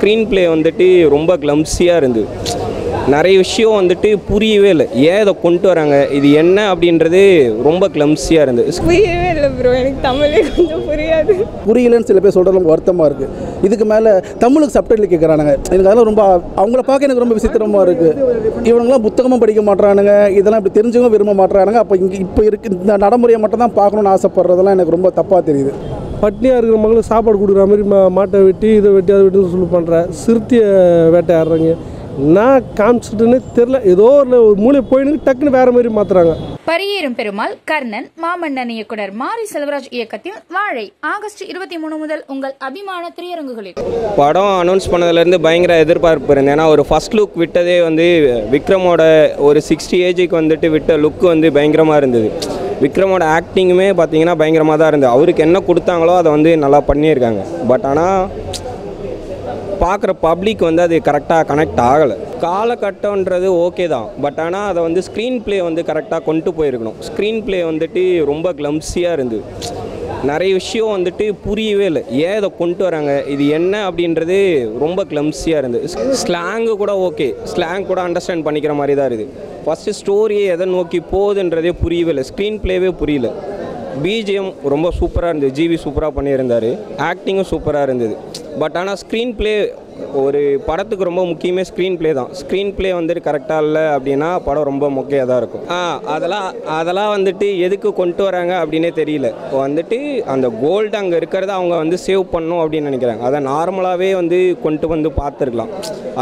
Screen play வந்துட்டு ரொம்ப கிளம்ஸியாக இருந்தது. நிறைய விஷயம் வந்துட்டு புரியவே இல்லை, ஏன் இதை கொண்டு வராங்க, இது என்ன அப்படின்றது ரொம்ப கிளம்ஸியாக இருந்தது. புரியவே இல்லை ப்ரோ, எனக்கு தமிழே கொஞ்சம் புரியாது. புரியலன்னு சில பேர் சொல்கிறது ரொம்ப வருத்தமாக இருக்குது. இதுக்கு மேலே தமிழுக்கு சப்டைட்டில் கேட்குறானுங்க. எனக்கு அதெல்லாம் ரொம்ப அவங்கள பார்க்க எனக்கு ரொம்ப விசித்திரமாக இருக்குது. இவங்களாம் புத்தகமும் படிக்க மாட்டானுங்க, இதெல்லாம் இப்படி தெரிஞ்சவங்க விரும்ப மாட்டானுங்க. அப்போ இப்போ இருக்குது இந்த நடைமுறையை மட்டும் தான் பார்க்கணுன்னு ஆசைப்படுறதெல்லாம் எனக்கு ரொம்ப தப்பாக தெரியுது. பட்னியாக இருக்கிற மக்களுக்கு சாப்பாடு கொடுக்குற மாதிரி மாட்டை வெட்டி இதை வெட்டி அதை வெட்டி சொல்லி பண்ணுறேன். சிறுத்தையை வேட்டையாடுறாங்க. நான் காமிச்சிட்டுன்னு தெரில, ஏதோ ஒரு மூளை போயின்னு டக்குன்னு வேற மாதிரி மாத்துறாங்க. பரியேறும் பெருமாள் கர்ணன் மாமன்னன் இயக்குனர் மாரி செல்வராஜ் இயக்கத்தில் வாழை ஆகஸ்ட் 23 முதல் உங்கள் அபிமான திரையரங்குகளில். படம் அனௌன்ஸ் பண்ணதுலேருந்து பயங்கர எதிர்பார்ப்பு இருந்தது. ஏன்னா ஒரு ஃபர்ஸ்ட் லுக் விட்டதே வந்து விக்ரமோட ஒரு 60 ஏஜுக்கு வந்துட்டு விட்ட லுக்கு வந்து பயங்கரமாக இருந்தது. விக்ரமோட ஆக்டிங்குமே பார்த்தீங்கன்னா பயங்கரமாக தான் இருந்தது. அவருக்கு என்ன கொடுத்தாங்களோ அதை வந்து நல்லா பண்ணியிருக்காங்க. பட் ஆனால் பார்க்குற பப்ளிக் வந்து அது கரெக்டாக கனெக்ட் ஆகலை. காலகட்டன்றது ஓகே தான், பட் ஆனால் அதை வந்து ஸ்க்ரீன் ப்ளே வந்து கரெக்டாக கொண்டு போயிருக்கணும். ஸ்க்ரீன் ப்ளே வந்துட்டு ரொம்ப கிளம்ஸியாக இருந்தது. நிறைய விஷயம் வந்துட்டு புரியவே இல்லை, ஏன் இதை கொண்டு வராங்க, இது என்ன அப்படின்றது ரொம்ப கிளம்ஸியாக இருந்தது. ஸ்லாங்கு கூட ஓகே, ஸ்லாங் கூட அண்டர்ஸ்டாண்ட் பண்ணிக்கிற மாதிரி தான் இருக்குது. ஃபஸ்ட்டு ஸ்டோரியை எதை நோக்கி போகுதுன்றதே புரியவே இல்லை, ஸ்க்ரீன் ப்ளேவே புரியல. பிஜிஎம் ரொம்ப சூப்பராக இருந்தது, ஜிவி சூப்பராக பண்ணியிருந்தார், ஆக்டிங்கும் சூப்பராக இருந்தது. பட் ஆனால் ஸ்க்ரீன் ப்ளே ஒரு படத்துக்கு ரொம்ப முக்கியமே ஸ்க்ரீன் ப்ளே தான். ஸ்க்ரீன் ப்ளே வந்துட்டு கரெக்டாக இல்லை அப்படின்னா படம் ரொம்ப மொக்கையாக தான் இருக்கும். அதெல்லாம் வந்துட்டு எதுக்கு கொண்டு வராங்க அப்படின்னே தெரியல. வந்துட்டு அந்த கோல்டு அங்கே இருக்கிறத அவங்க வந்து சேவ் பண்ணணும் அப்படின்னு நினைக்கிறாங்க. அதை நார்மலாகவே வந்து கொண்டு வந்து பார்த்துருக்கலாம்.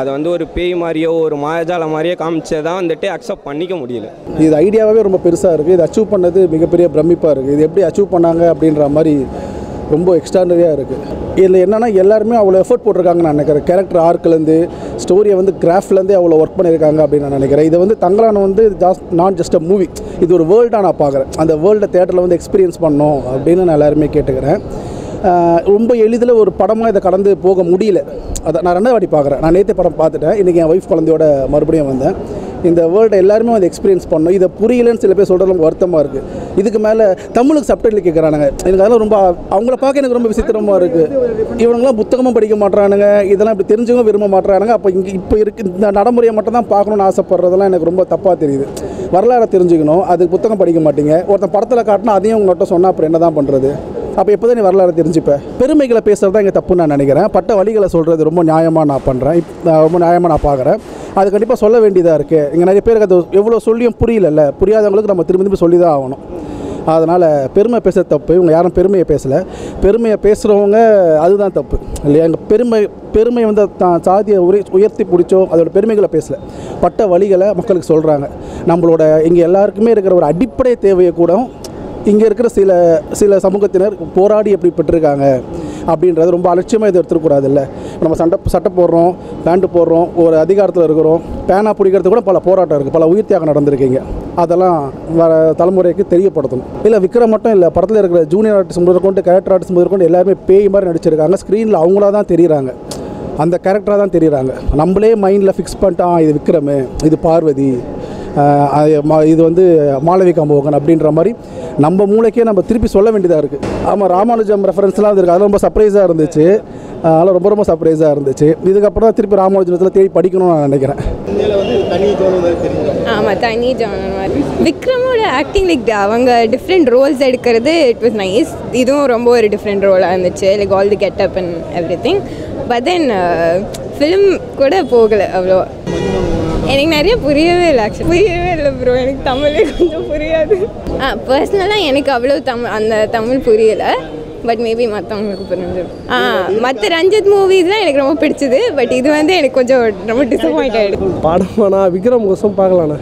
அதை வந்து ஒரு பேய் மாதிரியோ ஒரு மாயஜால மாதிரியோ காமிச்சதான் வந்துட்டு அக்செப்ட் பண்ணிக்க முடியல. இது ஐடியாவே ரொம்ப பெருசாக இருக்குது. இது அச்சீவ் பண்ணது மிகப்பெரிய பிரமிப்பாக இருக்குது. இது எப்படி அச்சீவ் பண்ணாங்க அப்படின்ற மாதிரி ரொம்ப எக்ஸ்ட்ரானரியாக இருக்குது. இதில் என்னென்னா எல்லாருமே அவ்வளோ எஃபர்ட் போட்டிருக்காங்கன்னு நான் நினைக்கிறேன். கேரக்டர் ஆர்க்லேருந்து ஸ்டோரியை வந்து கிராஃப்ட்லேருந்தே அவ்வளோ ஒர்க் பண்ணியிருக்காங்க அப்படின்னு நான் நினைக்கிறேன். இதை வந்து தங்களான வந்து நாட் ஜஸ்ட் அ மூவி, இது ஒரு வேர்ல்டாக நான் பார்க்குறேன். அந்த வேர்ல்டை தேட்டரில் வந்து எக்ஸ்பீரியன்ஸ் பண்ணணும் அப்படின்னு நான் எல்லாருமே கேட்டுக்கிறேன். ரொம்ப எளிதில் ஒரு படமாக இதை கடந்து போக முடியல. அதை நான் 2வது வாட்டி பார்க்குறேன். நான் நேற்று படம் பார்த்துட்டேன், இன்றைக்கி என் ஒய்ஃப் குழந்தையோட மறுபடியும் வந்தேன். இந்த வேர்ல்டை எல்லாருமே வந்து எக்ஸ்பீரியன்ஸ் பண்ணணும். இதை புரியலன்னு சில பேர் சொல்கிறது ரொம்ப வருத்தமாக இருக்குது. இதுக்கு மேலே தமிழுக்கு சப்டைட்டில் கேட்குறானுங்க. எனக்கு அதெல்லாம் ரொம்ப அவங்கள பார்க்க எனக்கு ரொம்ப விசித்திரமாக இருக்குது. இவங்களாம் புத்தகமும் படிக்க மாட்டானுங்க, இதெல்லாம் இப்படி தெரிஞ்சவங்க விரும்ப மாட்டானுங்க. அப்போ இப்போ இருக்குது இந்த நடைமுறையை மட்டும் தான் பார்க்கணுன்னு ஆசைப்படுறதெல்லாம் எனக்கு ரொம்ப தப்பாக தெரியுது. வரலாறை தெரிஞ்சுக்கணும், அதுக்கு புத்தகம் படிக்க மாட்டீங்க. ஒருத்தன் படத்தில் காட்டினா அதையும் உங்கள்கிட்ட சொன்னால் அப்புறம் என்ன தான் பண்ணுறது? அப்போ எப்போ தான் நீ வரலாறு தெரிஞ்சுப்பேன்? பெருமைகளை பேசுகிறது தான் இங்கே தப்புன்னு நான் நினைக்கிறேன். பட்ட வழிகளை சொல்கிறது ரொம்ப நியாயமாக நான் பண்ணுறேன், ரொம்ப நியாயமாக நான் பார்க்குறேன். அது கண்டிப்பாக சொல்ல வேண்டியதாக இருக்குது. இங்கே நிறைய பேருக்கு அது எவ்வளோ சொல்லியும் புரியல. புரியாதவங்களுக்கு நம்ம திரும்பி சொல்லி தான் ஆகணும். அதனால் பெருமை பேச தப்பு. இவங்க யாரும் பெருமையை பேசலை. பெருமையை பேசுகிறவங்க அதுதான் தப்பு இல்லையா? எங்கள் பெருமை வந்து தான் சாதியை உயர்த்தி பிடிச்சோ அதோட பெருமைகளை பேசலை, பட்ட வழிகளை மக்களுக்கு சொல்கிறாங்க. நம்மளோட இங்கே எல்லாருக்குமே இருக்கிற ஒரு அடிப்படை தேவையை கூட இங்கே இருக்கிற சில சமூகத்தினர் போராடி எப்படி பெற்றிருக்காங்க அப்படின்றது ரொம்ப அலட்சியமாக இதை எடுத்துக்கூடாது. இல்லை நம்ம சட்டை போடுறோம், பேண்ட்டு போடுறோம், ஒரு அதிகாரத்தில் இருக்கிறோம், பேனா பிடிக்கிறது கூட பல போராட்டம் இருக்குது, பல உயிர் தியாகம் நடந்திருக்கீங்க. அதெல்லாம் வர தலைமுறைக்கு தெரியப்படுத்தணும். இல்லை விக்ரம் மட்டும் இல்லை, படத்தில் இருக்கிற ஜூனியர் ஆர்டிஸ்ட் முதற்கொண்டு கேரக்டர் ஆர்டிஸ்ட் முதற்கொண்டு எல்லாருமே பேய் மாதிரி நடிச்சிருக்காங்க. ஸ்க்ரீனில் அவங்களா தான் தெரியுறாங்க, அந்த கேரக்டராக தான் தெரியுறாங்க. நம்மளே மைண்டில் ஃபிக்ஸ் பண்ணிட்டோம், இது விக்ரம், இது பார்வதி, இது வந்து மாளவிகா மோகன் அப்படின்ற மாதிரி நம்ம மூளைக்கே நம்ம திருப்பி சொல்ல வேண்டியதாக இருக்குது. ஆமாம், ராமானுஜம் ரெஃபரன்ஸ்லாம் வந்துருக்கு, அதெல்லாம் ரொம்ப சர்ப்ரைஸாக இருந்துச்சு. அதெல்லாம் ரொம்ப சர்ப்ரைஸாக இருந்துச்சு. இதுக்கப்புறம் தான் திருப்பி ராமானுஜத்தில் தேடி படிக்கணும்னு நான் நினைக்கிறேன். ஆமாம், தனி ஜானர் மாதிரி விக்ரமோட ஆக்டிங் லைக் அவங்க டிஃப்ரெண்ட் ரோல்ஸ் எடுக்கிறது இட் வாஸ் நைஸ். இதுவும் ரொம்ப ஒரு டிஃப்ரெண்ட் ரோலாக இருந்துச்சு, like all the getup and every thing. But then film கூட போகலை அவ்வளோ. எனக்கு நிறைய புரியவே இல்லை, புரியவே இல்லை ப்ரோ, எனக்கு தமிழே கொஞ்சம் புரியாது. பர்சனலாக எனக்கு அவ்வளோ தமிழ் புரியலை. பட் மேபி மற்றவங்களுக்கு புரிஞ்சிடும். மற்ற ரஞ்சித் மூவிஸ்லாம் எனக்கு ரொம்ப பிடிச்சது. பட் இது வந்து எனக்கு கொஞ்சம் ரொம்ப டிசப்பாயிண்ட் ஆகிடுது. படமாண்ணா விக்ரம் கோசம் பார்க்கலாண்ணா.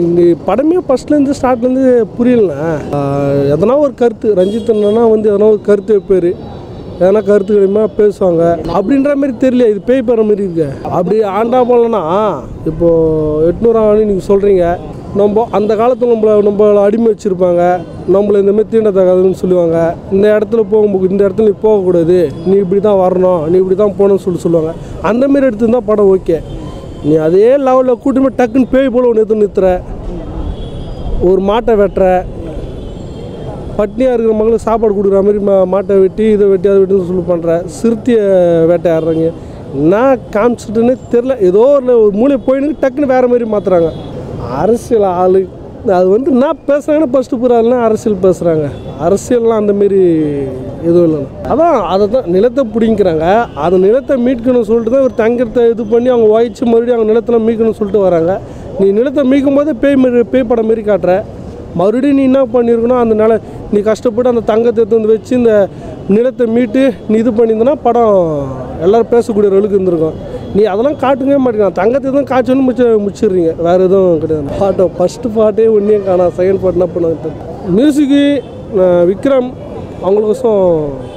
இங்கே படமே ஃபஸ்ட்லேருந்து ஸ்டார்ட்லேருந்து புரியலண்ணா. எதனா ஒரு கருத்து ரஞ்சித்னா வந்து எதனா ஒரு கருத்து வைப்பார், எதனா கருத்து கிடையுமா பேசுவாங்க அப்படின்ற மாதிரி தெரியல. இது பேய் பெற மாதிரி இருக்கு. அப்படி ஆண்டா போலன்னா இப்போது 800 ஆண்டு நீங்கள் சொல்கிறீங்க, நம்ம அந்த காலத்தில் நம்மளை அடிமை வச்சுருப்பாங்க, நம்மளை இந்தமாதிரி தீண்டத்தகாதுன்னு சொல்லுவாங்க. இந்த இடத்துல போகும்போது இந்த இடத்துல நீ போகக்கூடாது, நீ இப்படி தான் வரணும், நீ இப்படி தான் போகணும்னு சொல்லுவாங்க. அந்தமாரி எடுத்துருந்தால் படம் ஓகே. நீ அதே லெவலில் கூட்டிமே டக்குன்னு பேய் போல் ஒன்று எடுத்து நிறுத்துற, ஒரு மாட்டை வெட்டுற, பட்னியாக இருக்கிற மக்களுக்கு சாப்பாடு கொடுக்குற மாதிரி மாட்டை வெட்டி இதை வெட்டி அதை வெட்டி சொல்லி பண்ணுற, சிறுத்தையை வேட்டையாடுறாங்க. என்ன காமிச்சிட்டுன்னு தெரில. ஏதோ ஒரு மூளை போயின்னு டக்குன்னு வேறு மாதிரி மாற்றுறாங்க. அரசியல் ஆளு அது வந்து நான் பேசுகிறாங்கன்னு ஃபஸ்ட்டு பூராலாம் அரசியல் பேசுகிறாங்க. அரசியல்லாம் அந்தமாரி எதுவும் இல்லைண்ணா. அதான் அதை தான் நிலத்தை பிடிங்கிறாங்க. அந்த நிலத்தை மீட்கணும்னு சொல்லிட்டு தான் ஒரு தங்கத்தை இது பண்ணி அவங்க வாய்ச்சி மறுபடியும் அவங்க நிலத்தெல்லாம் மீட்கணும்னு சொல்லிட்டு வராங்க. நீ நிலத்தை மீட்கும் போது பேய் படம் மாரி காட்டுற. மறுபடியும் நீ என்ன பண்ணியிருக்கணும், அந்த நில நீ கஷ்டப்பட்டு அந்த தங்கத்தை எடுத்து வந்து வச்சு இந்த நிலத்தை மீட்டு நீ இது பண்ணியிருந்தனா படம் எல்லோரும் பேசக்கூடிய அளவுக்கு இருந்திருக்கும். நீ அதெல்லாம் காட்டுங்க மாட்டேங்க. தங்கத்தை தான் காய்ச்சோன்னு முடிச்சிடுறீங்க. வேறு எதுவும் கிடையாது. பாட்டோ ஃபஸ்ட்டு பாட்டே ஒன்றையும் காணா. செகண்ட் பாட்டு என்ன பண்ண மியூசிக்கு விக்ரம் அவங்களுக்கோசம்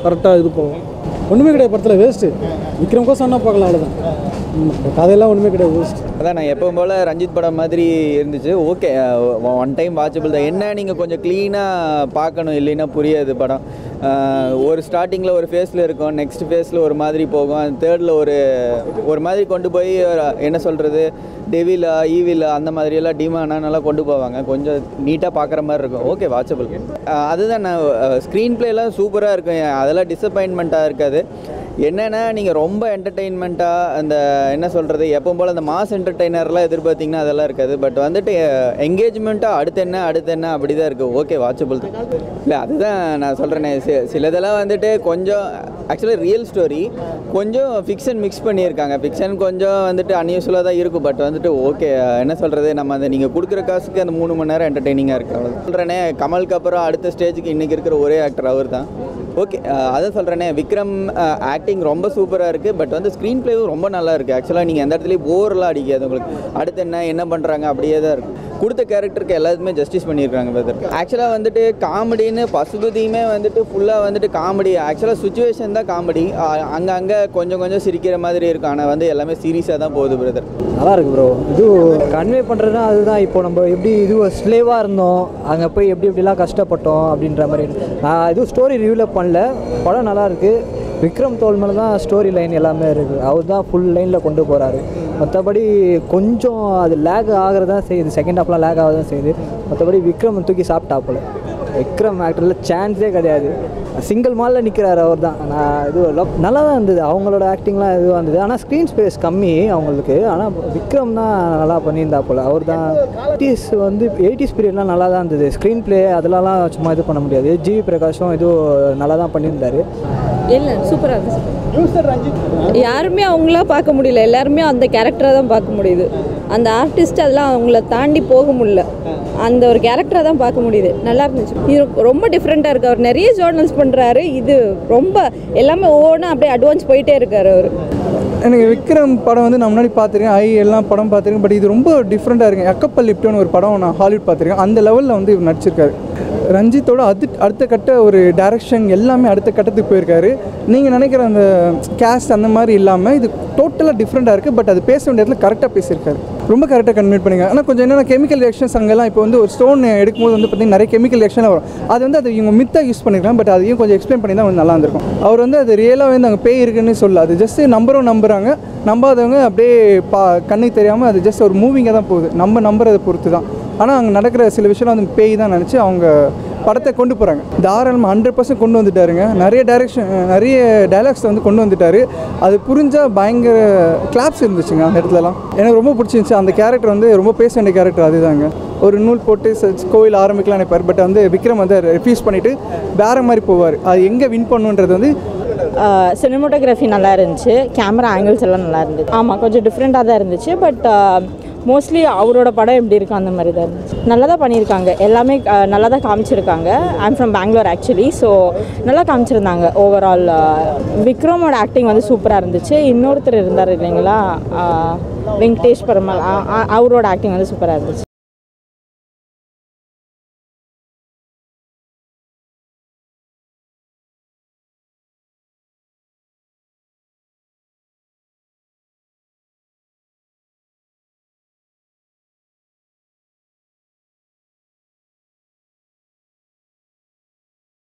கரெக்டாக இது பண்ணுவோம். ஒன்றுமே கிடையாது படத்தில். வேஸ்ட்டு. விக்ரம் கோசம் என்ன பார்க்கலாம், அவ்வளோதான். கதையெல்லாம் ஒன்றுமே கிடையாது, வேஸ்ட். அதான் நான் எப்பவும் போல் ரஞ்சித் படம் மாதிரி இருந்துச்சு. ஓகே, ஒன் டைம் வாட்சபிள் தான். என்ன நீங்கள் கொஞ்சம் க்ளீனாக பார்க்கணும், இல்லைன்னா புரியாது படம். ஒரு ஸ்டார்டிங்கில் ஒரு ஃபேஸில் இருக்கும், நெக்ஸ்ட் ஃபேஸில் ஒரு மாதிரி போகும், அந்த தேர்டில் ஒரு மாதிரி கொண்டு போய் என்ன சொல்கிறது, டெவிலா ஈவிலா அந்த மாதிரியெல்லாம் டீமானானெல்லாம் கொண்டு போவாங்க. கொஞ்சம் நீட்டாக பார்க்குற மாதிரி இருக்கும். Okay, watchable. அதுதான் நான் ஸ்க்ரீன் பிளேலாம் சூப்பராக இருக்கும். அதெல்லாம் டிசப்பாயின்மெண்ட்டாக இருக்காது. என்னென்னா நீங்கள் ரொம்ப என்டர்டெயின்மெண்ட்டாக அந்த என்ன சொல்கிறது, எப்பவும் போல் அந்த மாஸ் என்டர்டெய்னர்லாம் எதிர்பார்த்திங்கன்னா அதெல்லாம் இருக்காது. பட் வந்துட்டு என்கேஜ்மெண்ட்டாக அடுத்து என்ன அப்படி தான் இருக்குது. ஓகே, வாட்சபிள் தான். இல்லை, அதுதான் நான் சொல்கிறேனே, சிலதெல்லாம் வந்துட்டு கொஞ்சம் ஆக்சுவலாக ரியல் ஸ்டோரி கொஞ்சம் ஃபிக்ஷன் மிக்ஸ் பண்ணியிருக்காங்க. ஃபிக்ஷன் கொஞ்சம் வந்துட்டு அன்யூஸ்வலாக தான் இருக்கும். பட் வந்துட்டு ஓகே, என்ன சொல்கிறது, நம்ம அந்த நீங்கள் கொடுக்குற காசுக்கு அந்த 3 மணி நேரம் என்டர்டெய்னிங்காக இருக்குது. அவ்வளோ சொல்கிறேனே. கமலுக்கு அப்புறம் அடுத்த ஸ்டேஜுக்கு இன்றைக்கி இருக்கிற ஒரே ஆக்டர் அவர் தான். ஓகே, அதான் சொல்கிறேனே, விக்ரம் ஆக்டிங் ரொம்ப சூப்பராக இருக்குது. பட் வந்து ஸ்க்ரீன் பிளேவும் ரொம்ப நல்லா இருக்குது. ஆக்சுவலாக நீங்கள் எந்த இடத்துலையும் போர்லாம் அடிக்காது உங்களுக்கு. அடுத்து என்ன பண்ணுறாங்க அப்படியே தான் இருக்குது. கொடுத்த கேரக்டருக்கு எல்லாத்துமே ஜஸ்டிஸ் பண்ணியிருக்காங்க பிரதர். ஆக்சுவலாக வந்துட்டு காமெடின்னு பசுபதியுமே வந்துட்டு ஃபுல்லாக வந்துட்டு காமெடி. ஆக்சுவலாக சுச்சுவேஷன் தான் காமெடி. அங்கே கொஞ்சம் சிரிக்கிற மாதிரி இருக்கும். ஆனால் வந்து எல்லாமே சீரியஸாக தான் போகுது பிரதர். நல்லா இருக்குது ப்ரோ. இது கன்வே பண்ணுறதுனா அதுதான். இப்போ நம்ம எப்படி இது ஸ்லேவாக இருந்தோம், அங்கே போய் எப்படிலாம் கஷ்டப்பட்டோம் அப்படின்ற மாதிரி. நான் எதுவும் ஸ்டோரி ரிவ்யூவில் பண்ணல. படம் நல்லாயிருக்கு. விக்ரம் தோல் மேலே தான் ஸ்டோரி லைன் எல்லாமே இருக்குது. அவர் தான் ஃபுல் லைனில் கொண்டு போகிறாரு. மற்றபடி கொஞ்சம் அது லேக் ஆகிறது தான் செய்யுது. செகண்ட் ஹாஃப்லாம் லேக் ஆக தான் செய்யுது. மற்றபடி விக்ரம் தூக்கி சாப்பிட்டாப்புல. விக்ரம் ஆக்டரில் சான்ஸே கிடையாது. சிங்கிள் மாலில் நிற்கிறாரு அவர் தான். நான் இது நல்லா தான் இருந்தது. அவங்களோட ஆக்டிங்லாம் இதுவாக இருந்தது. ஆனால் ஸ்க்ரீன் ஸ்பேஸ் கம்மி அவங்களுக்கு. ஆனால் விக்ரம் தான் நல்லா பண்ணியிருந்தாப்புல. அவர் தான் 80s பீரியட்லாம் நல்லா தான் இருந்தது. ஸ்க்ரீன் ப்ளே அதெல்லாம் சும்மா இது பண்ண முடியாது. ஜிவி பிரகாஷும் இதுவும் நல்லா தான் பண்ணியிருந்தார். இல்லை, சூப்பராக இருந்துச்சு. யாருமே அவங்களா பார்க்க முடியல. எல்லாருமே அந்த கேரக்டரை தான் பார்க்க முடியுது. அந்த ஆர்டிஸ்ட் அதெல்லாம் அவங்கள தாண்டி போக முடியல. அந்த ஒரு கேரக்டரை தான் பார்க்க முடியுது. நல்லா இருந்துச்சு. இது ரொம்ப டிஃப்ரெண்ட்டாக இருக்குது. அவர் நிறைய ஜேர்னல்ஸ் பண்ணுறாரு. இது ரொம்ப எல்லாமே ஒவ்வொன்றா அப்படியே அட்வான்ஸ் போயிட்டே இருக்கார் அவர். எனக்கு விக்ரம் படம் வந்து நான் முன்னாடி பார்த்துருக்கேன். எல்லாம் படம் பார்த்துருக்கேன். பட் இது ரொம்ப டிஃப்ரெண்ட்டாக இருக்குது. அக்கப்பல் லிப்டோன்னு ஒரு படம் நான் ஹாலிவுட் பார்த்துருக்கேன். அந்த லெவலில் வந்து இவர் நடிச்சிருக்காரு. ரஞ்சித்தோட அடுத்த கட்ட ஒரு டைரக்ஷன் எல்லாமே அடுத்த கட்டத்துக்கு போயிருக்காரு. நீங்கள் நினைக்கிற அந்த கேஸ்ட் அந்த மாதிரி இல்லாமல் இது டோட்டலாக டிஃப்ரெண்ட்டாக இருக்குது. பட் அது பேச வேண்டிய இடத்துல கரெக்டாக பேசியிருக்காரு. ரொம்ப கரெக்டாக கன்வெர்ட் பண்ணிங்க. ஆனால் கொஞ்சம் என்னென்ன கெமிக்கல் ரியாக்ஷன்ஸ் அங்கெல்லாம் இப்போ வந்து ஒரு ஸ்டோன் எடுக்கும்போது வந்து பார்த்திங்கன்னா நிறைய கெமிக்கல் ரியாக்ஷன்லாம் வரும். அது வந்து அது இவங்க மித்தாக யூஸ் பண்ணிக்கலாம். பட் அதையும் கொஞ்சம் எக்ஸ்பிளைன் பண்ணி தான் நல்லா இருந்திருக்கும். அவர் வந்து அது ரியலாக வந்து அங்கே பேய் இருக்குன்னு சொல்ல, அது ஜஸ்ட் நம்புறாங்க. நம்பாதவங்க அப்படியே கண்ணுக்கு தெரியாமல் அது ஜஸ்ட் ஒரு மூவிங்காக தான் போகுது. நம்ம நம்புறதை பொறுத்து தான். ஆனால் அங்கே நடக்கிற சில விஷயம் வந்து பேய் தான் நினச்சி அவங்க படத்தை கொண்டு போகிறாங்க. தாராளமாக 100% கொண்டு வந்துட்டாருங்க. நிறைய டைலாக்ஸ் வந்து கொண்டு வந்துட்டார். அது புரிஞ்சால் பயங்கர கிளாப்ஸ் இருந்துச்சுங்க அந்த இடத்துலலாம். எனக்கு ரொம்ப பிடிச்சிருந்துச்சு. அந்த கேரக்டர் வந்து ரொம்ப பேச வேண்டிய கேரக்டர் அதுதாங்க. ஒரு நூல் போட்டு கோயில் ஆரம்பிக்கலாம் நினைப்பார். பட் வந்து விக்ரம் வந்து ரெஃப்யூஸ் பண்ணிவிட்டு வேறு மாதிரி போவார். அது எங்கே வின் பண்ணுன்றது வந்து சினிமோட்டோகிராஃபி நல்லா இருந்துச்சு. கேமரா ஆங்கிள்ஸ் எல்லாம் நல்லா இருந்துச்சு. ஆமாம், கொஞ்சம் டிஃப்ரெண்ட்டாக தான் இருந்துச்சு. பட் மோஸ்ட்லி அவரோட படம் எப்படி இருக்கும் அந்த மாதிரி தான் இருந்துச்சு. நல்லா தான் பண்ணியிருக்காங்க. எல்லாமே நல்லா தான் காமிச்சிருக்காங்க. I'm from Bangalore actually. So நல்லா காமிச்சிருந்தாங்க. ஓவரால் விக்ரமோட ஆக்டிங் வந்து சூப்பராக இருந்துச்சு. இன்னொருத்தர் இருந்தார் இல்லைங்களா, வெங்கடேஷ் பெருமாள், அவரோட ஆக்டிங் வந்து சூப்பராக இருந்துச்சு.